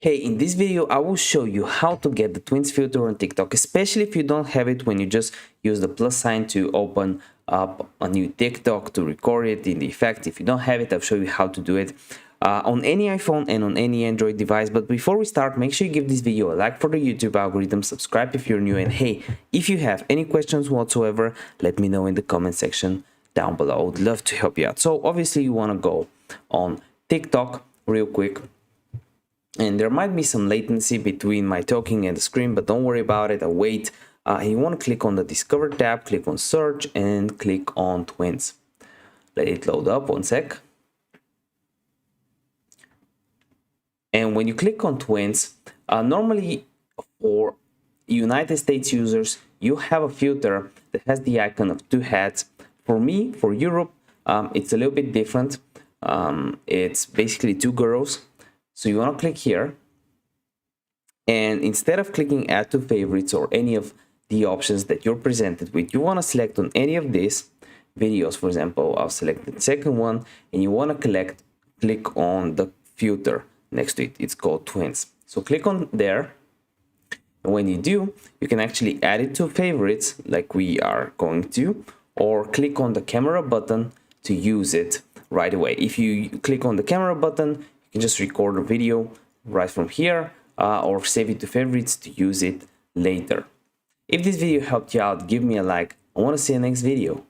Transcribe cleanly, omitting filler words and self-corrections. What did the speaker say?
Hey, in this video, I will show you how to get the twins filter on TikTok, especially if you don't have it when you just use the plus sign to open up a new TikTok to record it in the effect. If you don't have it, I'll show you how to do it on any iPhone and on any Android device. But before we start, make sure you give this video a like for the YouTube algorithm, subscribe if you're new, and hey, if you have any questions whatsoever, let me know in the comment section down below. I would love to help you out. So obviously you want to go on TikTok real quick. And there might be some latency between my talking and the screen, but don't worry about it. I'll wait. You want to click on the Discover tab, click on Search, and click on Twins. Let it load up, one sec. And when you click on Twins, normally for United States users, you have a filter that has the icon of two heads. For me, for Europe, it's a little bit different. It's basically two girls. So you want to click here, and instead of clicking add to favorites or any of the options that you're presented with, you want to select on any of these videos. For example, I'll select the second one, and you want to click on the filter next to it. It's called Twins. So click on there, and when you do, you can actually add it to favorites like we are going to, or click on the camera button to use it right away. If you click on the camera button, you can just record a video right from here or save it to favorites to use it later. If this video helped you out, give me a like. I want to see you next video.